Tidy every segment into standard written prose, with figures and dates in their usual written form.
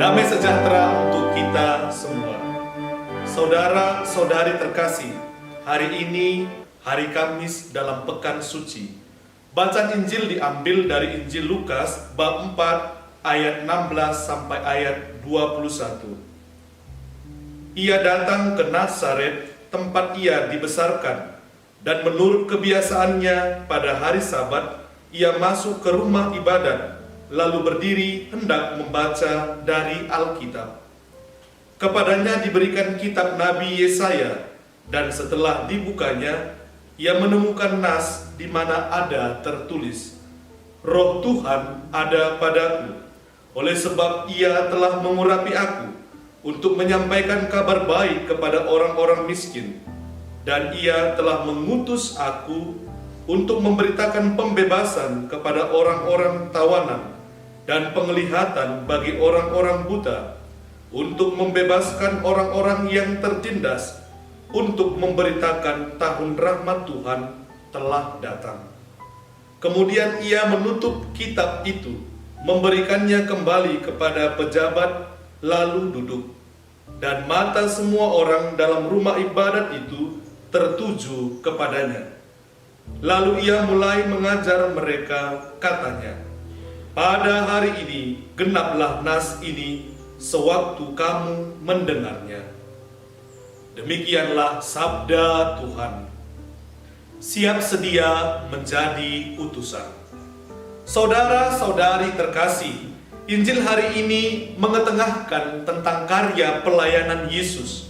Damai sejahtera untuk kita semua. Saudara-saudari terkasih, hari ini hari Kamis dalam Pekan Suci. Bacaan Injil diambil dari Injil Lukas bab 4 ayat 16 sampai ayat 21. Ia datang ke Nazaret, tempat ia dibesarkan, dan menurut kebiasaannya pada hari Sabat, ia masuk ke rumah ibadat, lalu berdiri hendak membaca dari Alkitab. Kepadanya diberikan kitab Nabi Yesaya, dan setelah dibukanya, ia menemukan nas di mana ada tertulis, "Roh Tuhan ada padaku, oleh sebab ia telah mengurapi aku untuk menyampaikan kabar baik kepada orang-orang miskin, dan ia telah mengutus aku untuk memberitakan pembebasan kepada orang-orang tawanan dan penglihatan bagi orang-orang buta, untuk membebaskan orang-orang yang tertindas, untuk memberitakan tahun rahmat Tuhan telah datang." Kemudian ia menutup kitab itu, memberikannya kembali kepada pejabat, lalu duduk. Dan mata semua orang dalam rumah ibadat itu tertuju kepadanya. Lalu ia mulai mengajar mereka, katanya, "Pada hari ini genaplah nas ini sewaktu kamu mendengarnya." Demikianlah sabda Tuhan. Siap sedia menjadi utusan. Saudara-saudari terkasih, Injil hari ini mengetengahkan tentang karya pelayanan Yesus.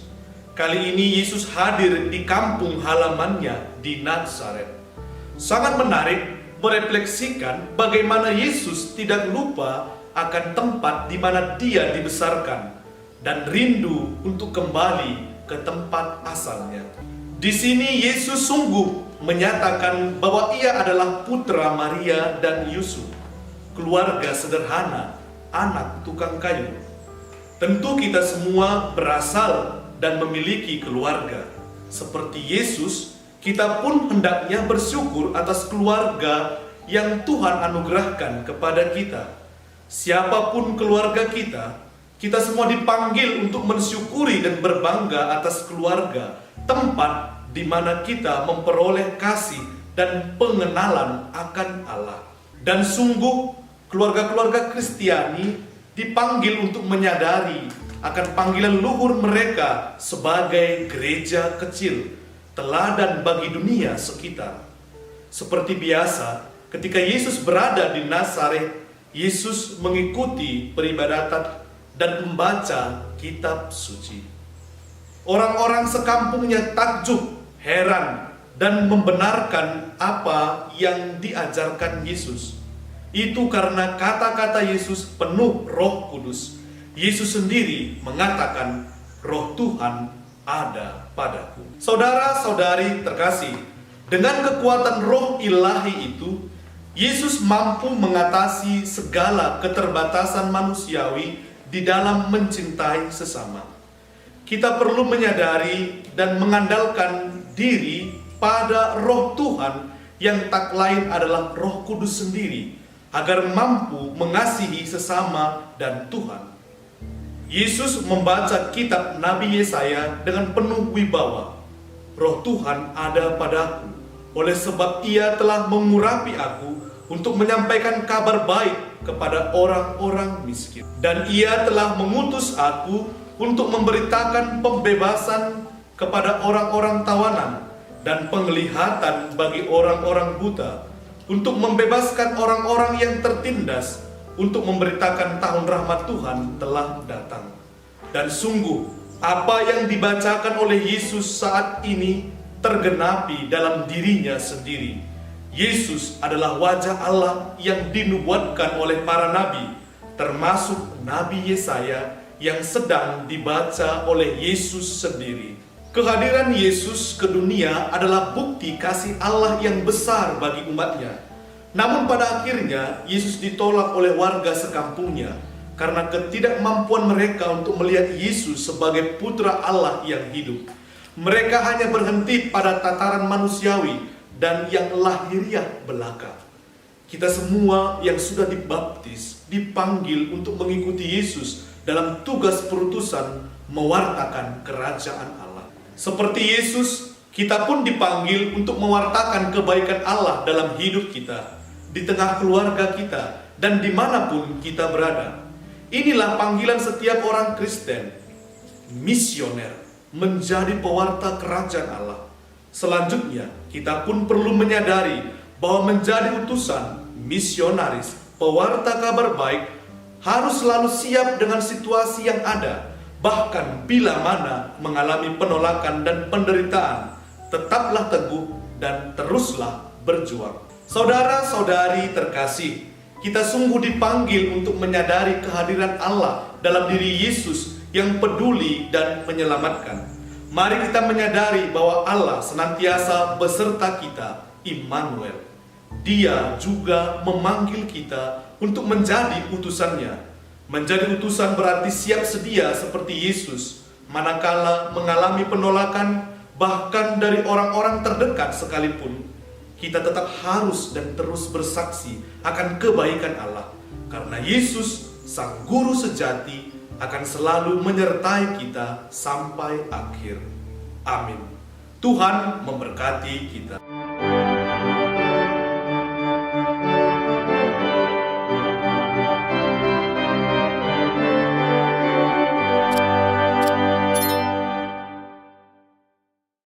Kali ini Yesus hadir di kampung halamannya di Nazaret. Sangat menarik merefleksikan bagaimana Yesus tidak lupa akan tempat di mana dia dibesarkan dan rindu untuk kembali ke tempat asalnya. Di sini Yesus sungguh menyatakan bahwa ia adalah putra Maria dan Yusuf, keluarga sederhana, anak tukang kayu. Tentu kita semua berasal dan memiliki keluarga. Seperti Yesus, kita pun hendaknya bersyukur atas keluarga yang Tuhan anugerahkan kepada kita. Siapapun keluarga kita, kita semua dipanggil untuk mensyukuri dan berbangga atas keluarga, tempat di mana kita memperoleh kasih dan pengenalan akan Allah. Dan sungguh, keluarga-keluarga Kristiani dipanggil untuk menyadari akan panggilan luhur mereka sebagai gereja kecil, teladan bagi dunia sekitar. Seperti biasa, ketika Yesus berada di Nazaret, Yesus mengikuti peribadatan dan membaca kitab suci. Orang-orang sekampungnya takjub, heran, dan membenarkan apa yang diajarkan Yesus. Itu karena kata-kata Yesus penuh Roh Kudus. Yesus sendiri mengatakan, "Roh Tuhan ada padaku." Saudara-saudari terkasih, dengan kekuatan Roh Ilahi itu, Yesus mampu mengatasi segala keterbatasan manusiawi di dalam mencintai sesama. Kita perlu menyadari dan mengandalkan diri pada Roh Tuhan yang tak lain adalah Roh Kudus sendiri, agar mampu mengasihi sesama dan Tuhan. Yesus membaca kitab Nabi Yesaya dengan penuh wibawa. "Roh Tuhan ada padaku, oleh sebab ia telah mengurapi aku untuk menyampaikan kabar baik kepada orang-orang miskin. Dan ia telah mengutus aku untuk memberitakan pembebasan kepada orang-orang tawanan dan penglihatan bagi orang-orang buta, untuk membebaskan orang-orang yang tertindas, untuk memberitakan tahun rahmat Tuhan telah datang." Dan sungguh, apa yang dibacakan oleh Yesus saat ini tergenapi dalam dirinya sendiri. Yesus adalah wajah Allah yang dinubuatkan oleh para nabi, termasuk Nabi Yesaya yang sedang dibaca oleh Yesus sendiri. Kehadiran Yesus ke dunia adalah bukti kasih Allah yang besar bagi umatnya. Namun pada akhirnya Yesus ditolak oleh warga sekampungnya karena ketidakmampuan mereka untuk melihat Yesus sebagai putra Allah yang hidup. Mereka hanya berhenti pada tataran manusiawi dan yang lahiriah belaka. Kita semua yang sudah dibaptis dipanggil untuk mengikuti Yesus dalam tugas perutusan mewartakan kerajaan Allah. Seperti Yesus, kita pun dipanggil untuk mewartakan kebaikan Allah dalam hidup kita, di tengah keluarga kita, dan dimanapun kita berada. Inilah panggilan setiap orang Kristen, misioner, menjadi pewarta kerajaan Allah. Selanjutnya, kita pun perlu menyadari bahwa menjadi utusan, misionaris, pewarta kabar baik, harus selalu siap dengan situasi yang ada. Bahkan bila mana mengalami penolakan dan penderitaan, tetaplah teguh dan teruslah berjuang. Saudara-saudari terkasih, kita sungguh dipanggil untuk menyadari kehadiran Allah dalam diri Yesus yang peduli dan menyelamatkan. Mari kita menyadari bahwa Allah senantiasa beserta kita, Immanuel. Dia juga memanggil kita untuk menjadi utusannya. Menjadi utusan berarti siap sedia seperti Yesus, manakala mengalami penolakan bahkan dari orang-orang terdekat sekalipun, kita tetap harus dan terus bersaksi akan kebaikan Allah. Karena Yesus, Sang Guru sejati, akan selalu menyertai kita sampai akhir. Amin. Tuhan memberkati kita.